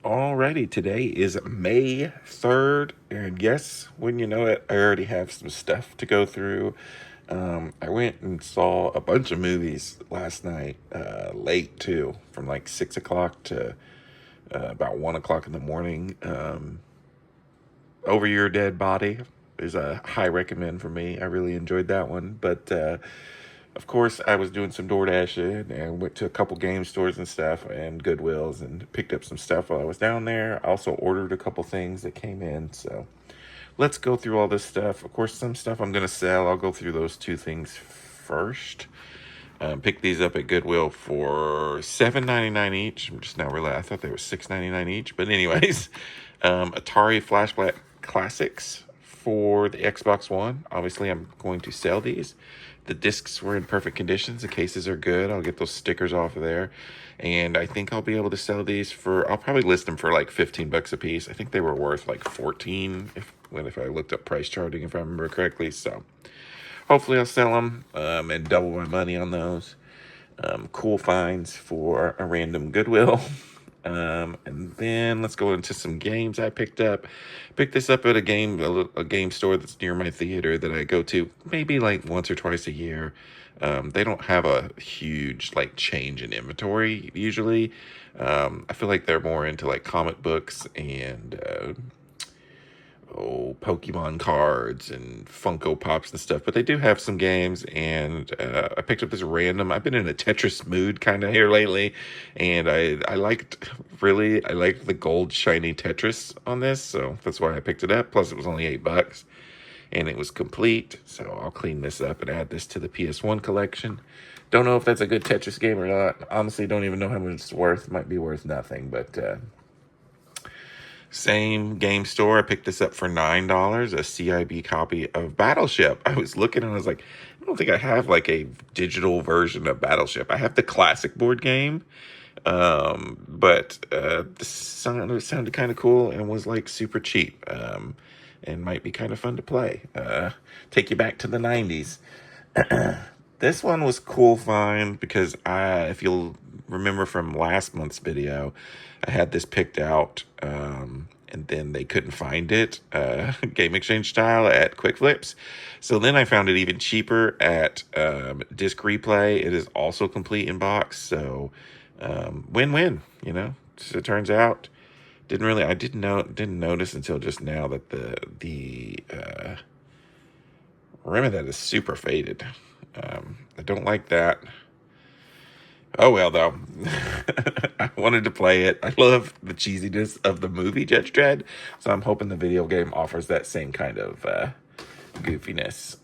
Alrighty, today is May 3rd, and yes, when you know it, I already have some stuff to go through. I went and saw a bunch of movies last night, late too, from like 6 o'clock to about 1 o'clock in the morning. Over Your Dead Body is a high recommend for me. I really enjoyed that one, but of course, I was doing some door dashing and went to a couple game stores and stuff and Goodwills and picked up some stuff while I was down there. I also ordered a couple things that came in. So let's go through all this stuff. Of course, some stuff I'm going to sell. I'll go through those two things first. Picked these up at Goodwill for $7.99 each. I'm just now realizing I thought they were $6.99 each. But anyways, Atari Flashback Classics for the Xbox One. Obviously, I'm going to sell these. The discs were in perfect conditions. The cases are good. I'll get those stickers off of there. And I think I'll be able to sell these for, I'll probably list them for like 15 bucks a piece. I think they were worth like 14 if I looked up price charting, if I remember correctly. So hopefully I'll sell them and double my money on those. Cool finds for a random Goodwill. And then let's go into some games I picked up. Picked this up at a game store that's near my theater that I go to maybe like once or twice a year. They don't have a huge like change in inventory usually. I feel like they're more into like comic books and Pokemon cards and Funko Pops and stuff, but they do have some games. And I picked up this random. I've been in a Tetris mood kind of here lately, and I liked the gold shiny Tetris on this, so that's why I picked it up. Plus, it was only $8, and it was complete. So I'll clean this up and add this to the PS1 collection. Don't know if that's a good Tetris game or not. Honestly, don't even know how much it's worth. Might be worth nothing, but. Same game store. I picked this up for $9, a CIB copy of Battleship. I was looking and I was like, I don't think I have like a digital version of Battleship. I have the classic board game, but this sounded kind of cool and was like super cheap, and might be kind of fun to play. Take you back to the 90s. This one was cool find because if you'll remember from last month's video, I had this picked out, and then they couldn't find it, Game Exchange style at Quick Flips. So then I found it even cheaper at Disc Replay. It is also complete in box, so win-win. So it turns out I didn't notice until just now that the rim of that is super faded. I don't like that. Oh well, though. I wanted to play it. I love the cheesiness of the movie Judge Dredd, so I'm hoping the video game offers that same kind of goofiness.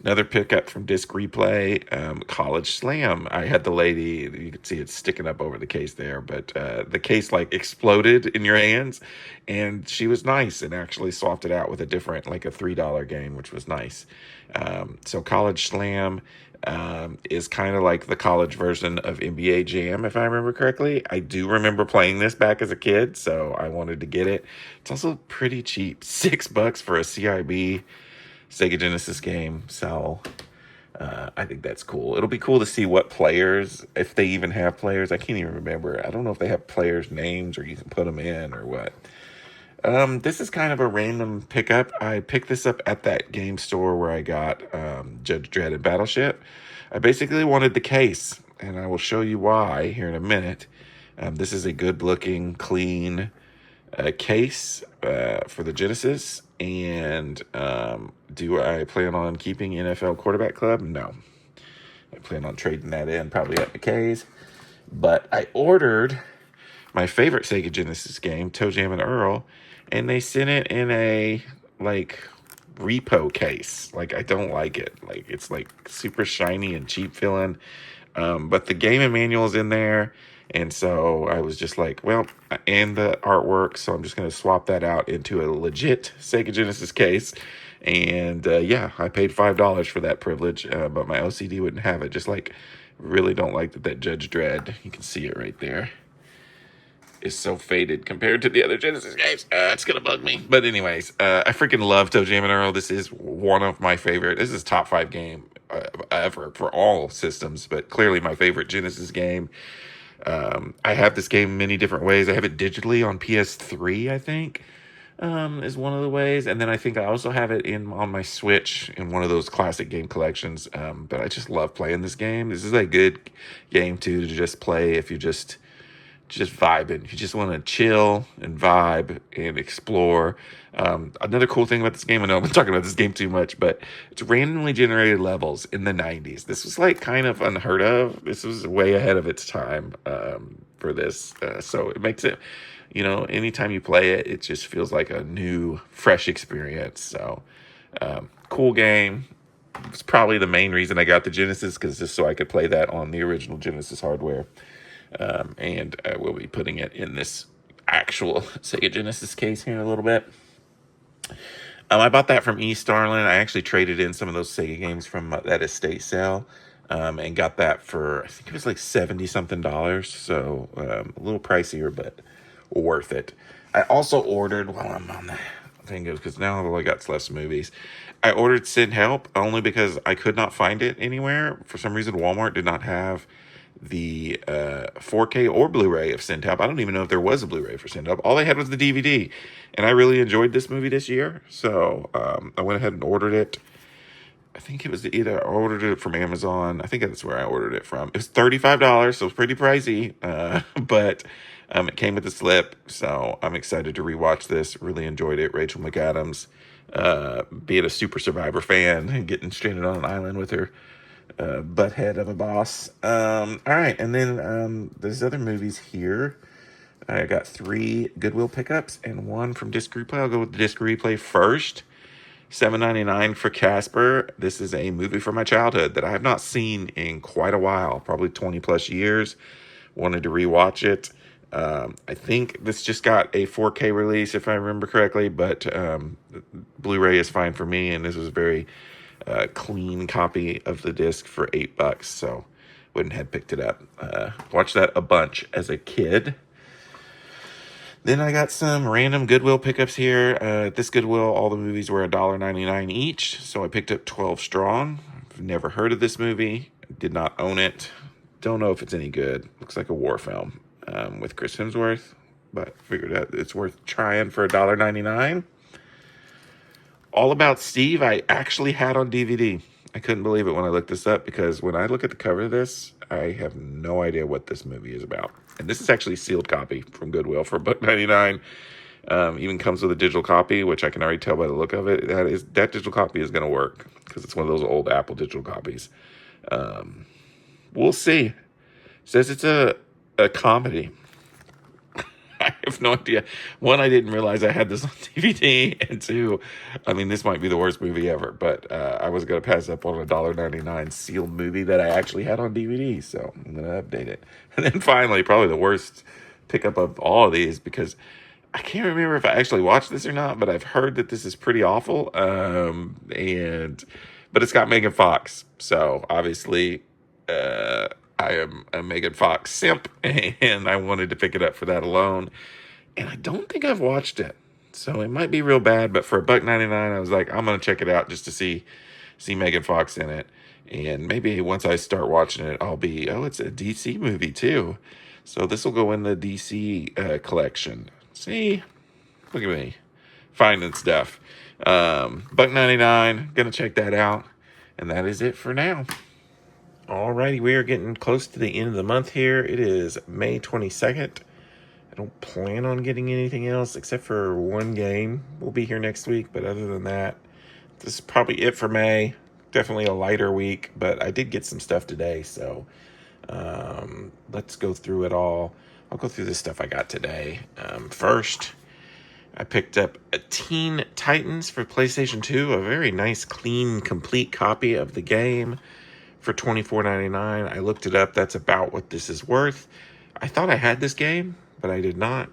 Another pickup from Disc Replay, College Slam. I had the lady, you can see it sticking up over the case there, but the case like exploded in your hands, and she was nice and actually swapped it out with a different, like a $3 game, which was nice. So College Slam is kind of like the college version of NBA Jam, if I remember correctly. I do remember playing this back as a kid, so I wanted to get it. It's also pretty cheap, $6 for a CIB Sega Genesis game, so I think that's cool. It'll be cool to see what players, if they even have players. I can't even remember. I don't know if they have players' names or you can put them in or what. This is kind of a random pickup. I picked this up at that game store where I got Judge Dredd and Battleship. I basically wanted the case, and I will show you why here in a minute. This is a good-looking, clean case for the Genesis. And do I plan on keeping NFL Quarterback Club? No. I plan on trading that in probably at McKay's. But I ordered my favorite Sega Genesis game, Toe Jam and Earl, and they sent it in a like repo case. Like, I don't like it. Like, it's like super shiny and cheap feeling. But the game manual is in there. And so I was just like, well, and the artwork, so I'm just going to swap that out into a legit Sega Genesis case. And yeah, I paid $5 for that privilege, but my OCD wouldn't have it. Just like, really don't like that Judge Dredd, you can see it right there, is so faded compared to the other Genesis games. It's going to bug me. But anyways, I freaking love Toe Jam and Earl. This is one of my favorite. This is top 5 game ever for all systems, but clearly my favorite Genesis game. I have this game many different ways. I have it digitally on PS3, I think, is one of the ways. And then I think I also have it in on my Switch in one of those classic game collections. But I just love playing this game. This is a good game too to just play if you just vibing. If you just want to chill and vibe and explore. Another cool thing about this game, I know I've been talking about this game too much, but it's randomly generated levels in the 90s. This was like kind of unheard of. This was way ahead of its time for this. So it makes it, anytime you play it, it just feels like a new, fresh experience. So cool game. It's probably the main reason I got the Genesis, because just so I could play that on the original Genesis hardware. And I will be putting it in this actual Sega Genesis case here in a little bit. I bought that from East Starlin. I actually traded in some of those Sega games from that estate sale, and got that for, I think it was like 70 something dollars. So a little pricier, but worth it. I also ordered, while I'm on the thing, because now I've only got less movies, I ordered Send Help only because I could not find it anywhere. For some reason, Walmart did not have the 4K or Blu-ray of Send Help. I don't even know if there was a Blu-ray for Send Help. All they had was the DVD, and I really enjoyed this movie this year, so I went ahead and ordered it. I think it was either I ordered it from Amazon. I think that's where I ordered it from. It was $35, so it was pretty pricey, but it came with a slip, so I'm excited to rewatch this. Really enjoyed it. Rachel McAdams, being a Super Survivor fan and getting stranded on an island with her butthead of a boss. All right, and then there's other movies here. I got 3 Goodwill pickups and 1 from Disc Replay. I'll go with the Disc Replay first. $7.99 for Casper. This is a movie from my childhood that I have not seen in quite a while, probably 20 plus years. Wanted to rewatch it. I think this just got a 4K release, if I remember correctly, but Blu-ray is fine for me, and this was a very clean copy of the disc for $8, so went ahead and picked it up. Watched that a bunch as a kid. Then I got some random Goodwill pickups here. At this Goodwill, all the movies were $1.99 each, so I picked up 12 Strong. I've never heard of this movie. Did not own it. Don't know if it's any good. Looks like a war film with Chris Hemsworth, but figured out it's worth trying for $1.99. All About Steve, I actually had on DVD. I couldn't believe it when I looked this up, because when I look at the cover of this, I have no idea what this movie is about. And this is actually a sealed copy from Goodwill for $1.99. Even comes with a digital copy, which I can already tell by the look of it. That digital copy is going to work, because it's one of those old Apple digital copies. We'll see. It says it's a comedy. I have no idea. One, I didn't realize I had this on DVD, and 2, I mean, this might be the worst movie ever, but I was going to pass up on a $1.99 sealed movie that I actually had on DVD, so I'm going to update it. And then finally, probably the worst pickup of all of these, because I can't remember if I actually watched this or not, but I've heard that this is pretty awful, but it's got Megan Fox, so obviously I am a Megan Fox simp, and I wanted to pick it up for that alone. And I don't think I've watched it, so it might be real bad. But for $1.99, I was like, I'm gonna check it out just to see Megan Fox in it. And maybe once I start watching it, I'll be, oh, it's a DC movie too, so this will go in the DC collection. See, look at me finding stuff. $1.99, gonna check that out, and that is it for now. Alrighty, we are getting close to the end of the month here. It is May 22nd. I don't plan on getting anything else except for one game. We'll be here next week, but other than that, this is probably it for May. Definitely a lighter week, but I did get some stuff today, so let's go through it all. I'll go through the stuff I got today. First, I picked up a Teen Titans for PlayStation 2, a very nice, clean, complete copy of the game for $24.99. I looked it up. That's about what this is worth. I thought I had this game, but I did not.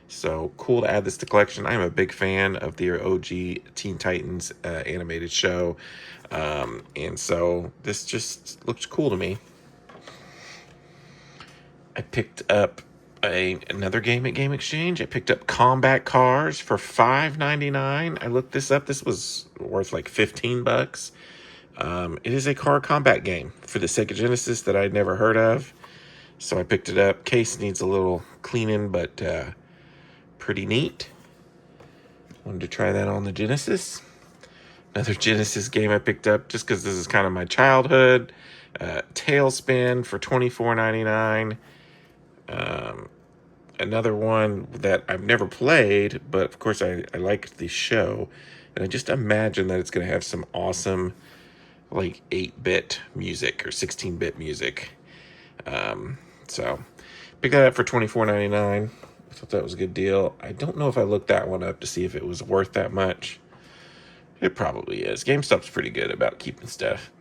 So cool to add this to collection. I am a big fan of the OG Teen Titans animated show. And so this just looks cool to me. I picked up another game at Game Exchange. I picked up Combat Cars for $5.99. I looked this up. This was worth like $15. It is a car combat game for the Sega Genesis that I'd never heard of. So I picked it up. Case needs a little cleaning, but pretty neat. Wanted to try that on the Genesis. Another Genesis game I picked up just because this is kind of my childhood. Tailspin for $24.99. Another one that I've never played, but of course I liked the show. And I just imagine that it's going to have some awesome, like 8-bit music or 16-bit music. So pick that up for $24.99. I thought that was a good deal. I don't know if I looked that one up to see if it was worth that much. It probably is. GameStop's pretty good about keeping stuff.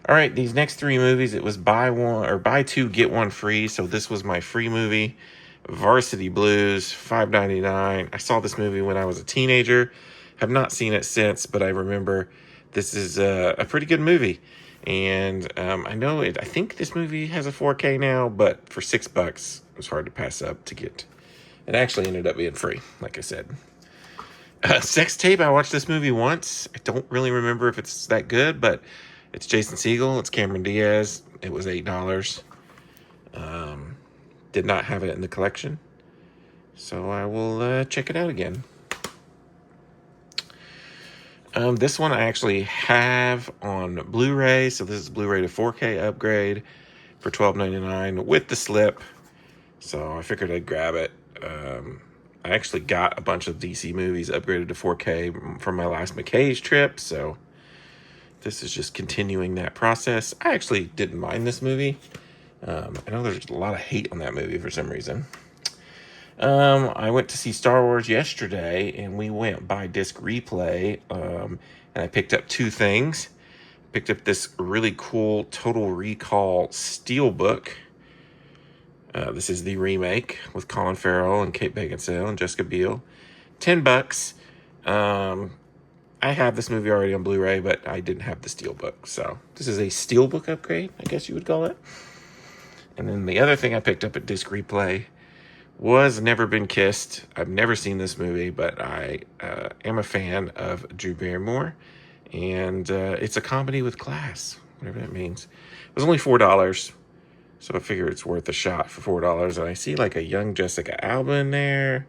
All right, these next 3 movies, it was buy 2 get 1 free. So this was my free movie, Varsity Blues, $5.99. I saw this movie when I was a teenager. Have not seen it since, but I remember this is a pretty good movie. And I know it. I think this movie has a 4K now, but for $6, it was hard to pass up to get. It actually ended up being free, like I said. Sex Tape, I watched this movie once. I don't really remember if it's that good, but it's Jason Segel. It's Cameron Diaz. It was $8. Did not have it in the collection. So I will check it out again. This one I actually have on Blu-ray. So this is Blu-ray to 4K upgrade for $12.99 with the slip. So I figured I'd grab it. I actually got a bunch of DC movies upgraded to 4K from my last McKay's trip. So this is just continuing that process. I actually didn't mind this movie. I know there's a lot of hate on that movie for some reason. I went to see Star Wars yesterday, and we went by disc replay, and I picked up 2 things. Picked up this really cool Total Recall Steelbook. This is the remake with Colin Farrell and Kate Beckinsale and Jessica Biel. $10. I have this movie already on Blu-ray, but I didn't have the Steelbook. So this is a Steelbook upgrade, I guess you would call it. And then the other thing I picked up at disc replay was Never Been Kissed. I've never seen this movie, but I am a fan of Drew Barrymore. And it's a comedy with class, whatever that means. It was only $4. So I figure it's worth a shot for $4. And I see like a young Jessica Alba in there.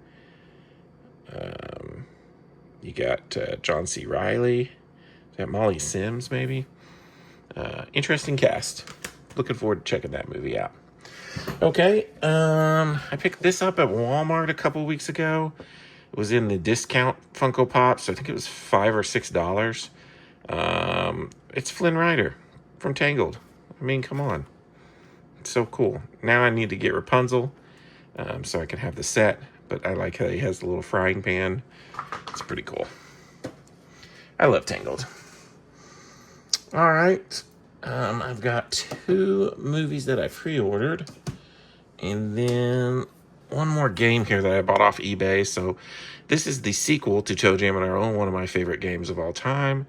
You got John C. Reilly. Is that Molly Sims, maybe? Interesting cast. Looking forward to checking that movie out. Okay, I picked this up at Walmart a couple weeks ago. It was in the discount Funko Pop, so I think it was $5 or $6. It's Flynn Rider from Tangled. I mean, come on. It's so cool. Now I need to get Rapunzel, so I can have the set, but I like how he has the little frying pan. It's pretty cool. I love Tangled. All right. I've got 2 movies that I pre-ordered, and then one more game here that I bought off eBay. So this is the sequel to Toe Jam and Earl, one of my favorite games of all time.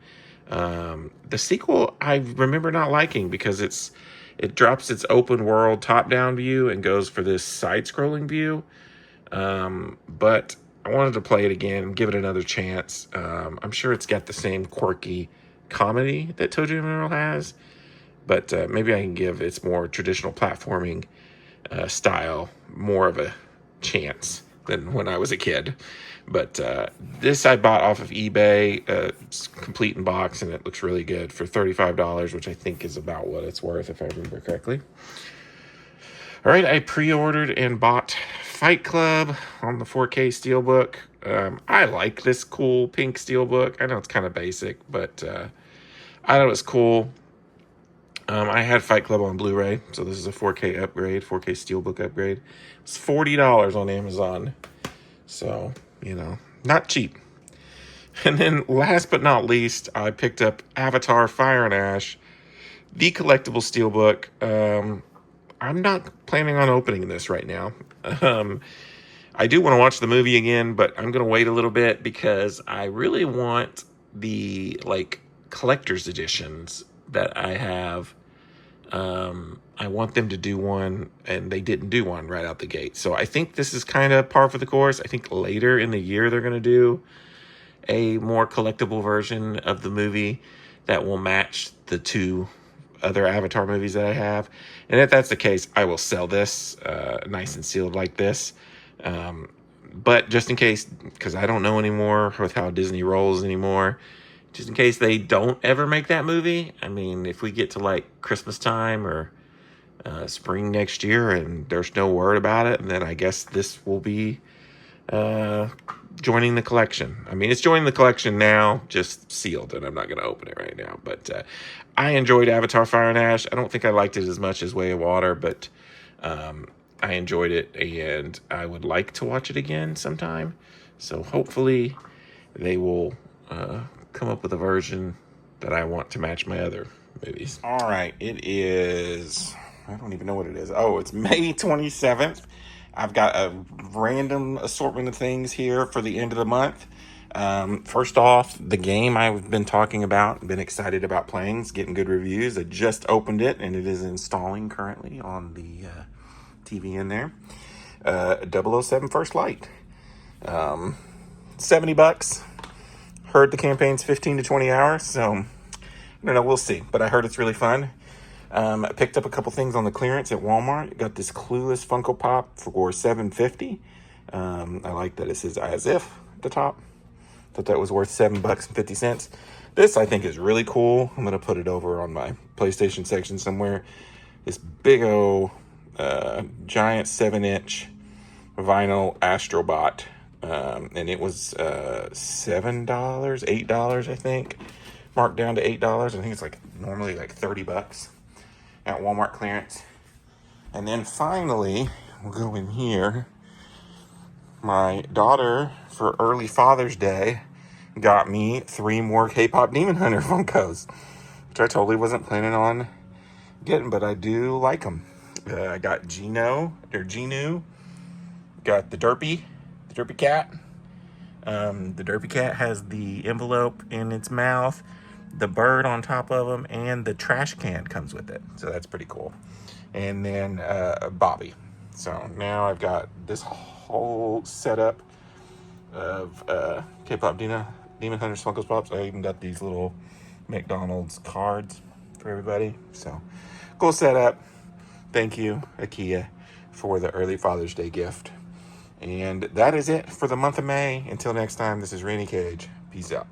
The sequel I remember not liking because it drops its open world top-down view and goes for this side-scrolling view. But I wanted to play it again and give it another chance. I'm sure it's got the same quirky comedy that Toe Jam and Earl has, but maybe I can give its more traditional platforming style more of a chance than when I was a kid. But this I bought off of eBay. It's complete in box, and it looks really good for $35, which I think is about what it's worth, if I remember correctly. All right, I pre-ordered and bought Fight Club on the 4K Steelbook. I like this cool pink Steelbook. I know it's kind of basic, but I thought it was cool. I had Fight Club on Blu-ray, so this is a 4K upgrade, 4K Steelbook upgrade. It's $40 on Amazon, so, you know, not cheap. And then last but not least, I picked up Avatar Fire and Ash, the collectible Steelbook. I'm not planning on opening this right now. I do want to watch the movie again, but I'm going to wait a little bit because I really want the, like, collector's editions that I have. I want them to do one, and they didn't do one right out the gate. So I think this is kind of par for the course. I think later in the year they're going to do a more collectible version of the movie that will match the 2 other Avatar movies that I have. And if that's the case, I will sell this nice and sealed like this. But just in case, because I don't know anymore with how Disney rolls anymore, just in case they don't ever make that movie. I mean, if we get to like Christmas time or spring next year and there's no word about it, then I guess this will be joining the collection. I mean, it's joining the collection now, just sealed, and I'm not going to open it right now. But I enjoyed Avatar Fire and Ash. I don't think I liked it as much as Way of Water, but I enjoyed it, and I would like to watch it again sometime. So hopefully they will come up with a version that I want to match my other movies. All right, it is, I don't even know what it is. Oh, it's May 27th. I've got a random assortment of things here for the end of the month. First off, the game I've been talking about, been excited about playing, it's getting good reviews. I just opened it, and it is installing currently on the TV in there. 007 First Light. $70. Heard the campaign's 15 to 20 hours, so I don't know, we'll see. But I heard it's really fun. I picked up a couple things on the clearance at Walmart. Got this Clueless Funko Pop for $7.50. I like that it says as if at the top. Thought that was worth $7.50. This I think is really cool. I'm gonna put it over on my PlayStation section somewhere. This big old giant 7-inch vinyl Astrobot, and it was $7, $8, I think, marked down to $8. I think it's like normally like $30 at Walmart clearance. And then finally, we'll go in here. My daughter, for early Father's Day, got me 3 more K-pop Demon Hunter Funkos, which I totally wasn't planning on getting, but I do like them. I got Genu. Got the Derpy cat. The Derpy cat has the envelope in its mouth, the bird on top of him, and the trash can comes with it. So that's pretty cool. And then Bobby. So now I've got this whole setup of K-pop Demon Hunters Funko Pops. I even got these little McDonald's cards for everybody. So cool setup. Thank you, IKEA, for the early Father's Day gift. And that is it for the month of May. Until next time, this is Randy Cage. Peace out.